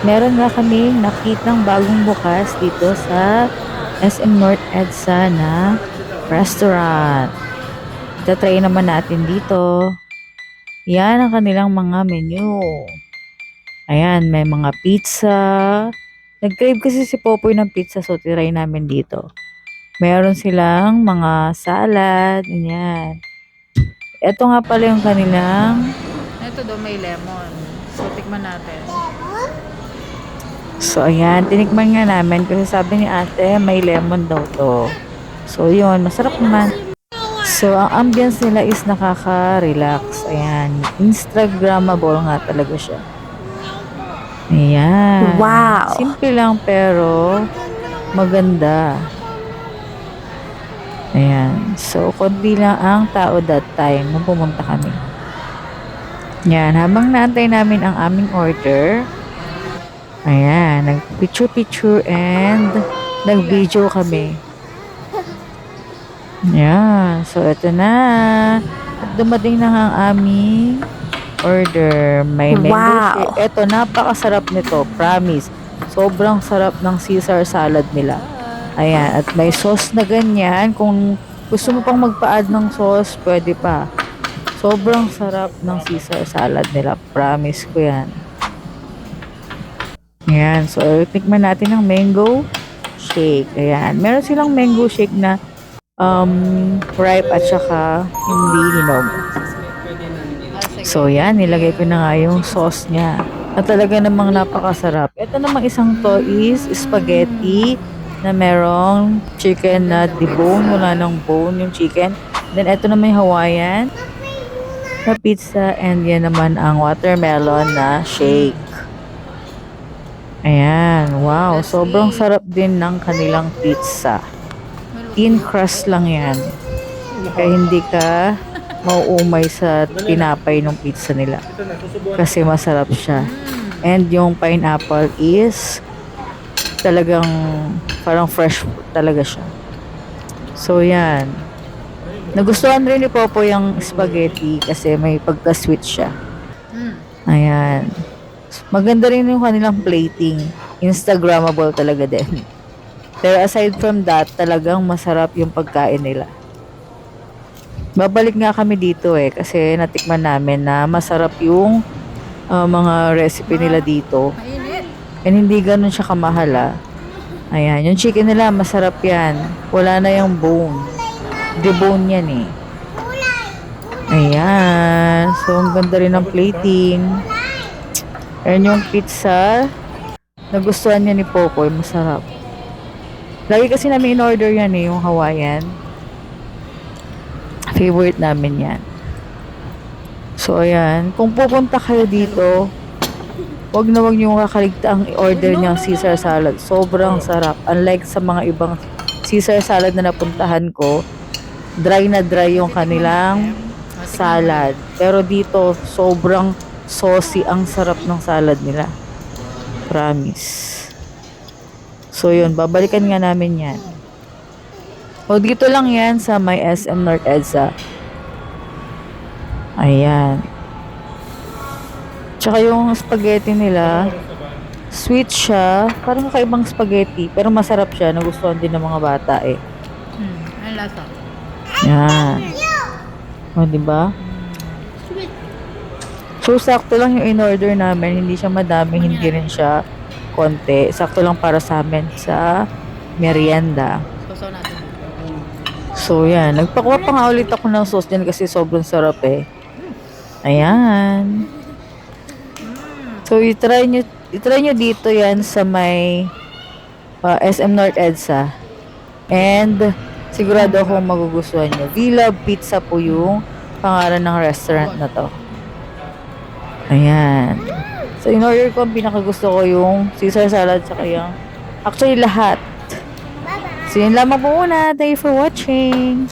meron nga kaming nakitang bagong bukas dito sa SM North EDSA na restaurant. Itatry naman natin dito. Yan ang kanilang mga menu. Ayan, may mga pizza. Nag-crave kasi si Popoy ng pizza, so try namin dito. Meron silang mga salad. Ayan. Ito nga pala yung kanilang. Ito daw may lemon. So, tikman natin. So, ayan. Tinikman nga namin kasi sabi ni ate, may lemon daw to. So, yun. Masarap naman. So, ang ambience nila is nakaka-relax. Ayan. Instagrammable nga talaga siya. Ayan. Wow! Simple lang pero maganda. Ayan. So, konti lang ang tao that time nung pumunta kami. Ayan. Habang naantay namin ang aming order, ayan. Nag-picture-picture and nag-video kami. Ayan. So, ito na. At dumating na ang aming order. May mango Wow! shake. Ito, napakasarap nito. Promise. Sobrang sarap ng Caesar salad nila. Ayan. At may sauce na ganyan. Kung gusto mo pang magpa-add ng sauce, pwede pa. Sobrang sarap ng Caesar salad nila. Promise ko yan. Ayan. So, tikman natin ang mango shake. Ayan. Meron silang mango shake na ripe at saka hindi hinog. So, yan. Nilagay ko na nga yung sauce niya. At talaga namang napakasarap. Ito namang isang to is spaghetti na merong chicken na debone. Wala ng bone yung chicken. Then, ito naman yung Hawaiian na pizza. And yan naman ang watermelon na shake. Ayan. Wow. Sobrang sarap din ng kanilang pizza. Thin crust lang yan. Kaya hindi ka mauumay sa tinapay ng pizza nila. Kasi masarap siya. And yung pineapple is talagang parang fresh talaga siya. So, yan. Nagustuhan rin ni Popo yung spaghetti kasi may pagka-sweet siya. Ayan. Maganda rin yung kanilang plating. Instagrammable talaga din. Pero aside from that, talagang masarap yung pagkain nila. Babalik nga kami dito kasi natikman namin na masarap yung mga recipe nila dito. And hindi ganun siya kamahal. Ayan, yung chicken nila masarap yan. Wala na yung bone. Debone yan eh. Ayan. So, ang ganda rin ng plating. Ayan yung pizza. Nagustuhan niya ni Popoy. Masarap. Lagi kasi namin in-order yan yung Hawaiian. Favorite namin yan. So, ayan. Kung pupunta kayo dito, wag na wag nyo kakaligtaang i-order niyang Caesar salad. Sobrang sarap. Unlike sa mga ibang Caesar salad na napuntahan ko, dry na dry yung kanilang salad. Pero dito, sobrang saucy ang sarap ng salad nila. Promise. So, yun. Babalikan nga namin yan. O, dito lang yan sa may SM North EDSA. Ayan. Tsaka yung spaghetti nila, sweet siya. Parang kakaibang spaghetti. Pero masarap siya. Nagustuhan din ng mga bata eh. Ano lasa? Yan. O, diba? So, sakto lang yung in-order namin. Hindi siya madami, hindi rin siya konti. Sakto lang para sa amin sa merienda. Sausaw natin. So, yan. Nagpakuha pa nga ulit ako ng sauce dyan kasi sobrang sarap eh. Ayan. So, itry nyo dito yan sa may SM North EDSA. And, sigurado akong magugustuhan nyo. Villa Pizza po yung pangalan ng restaurant na to. Ayan. So, in-order ko, ang pinakagusto ko yung Caesar salad saka yung actually lahat. So, yun lamang po muna. Thank you for watching.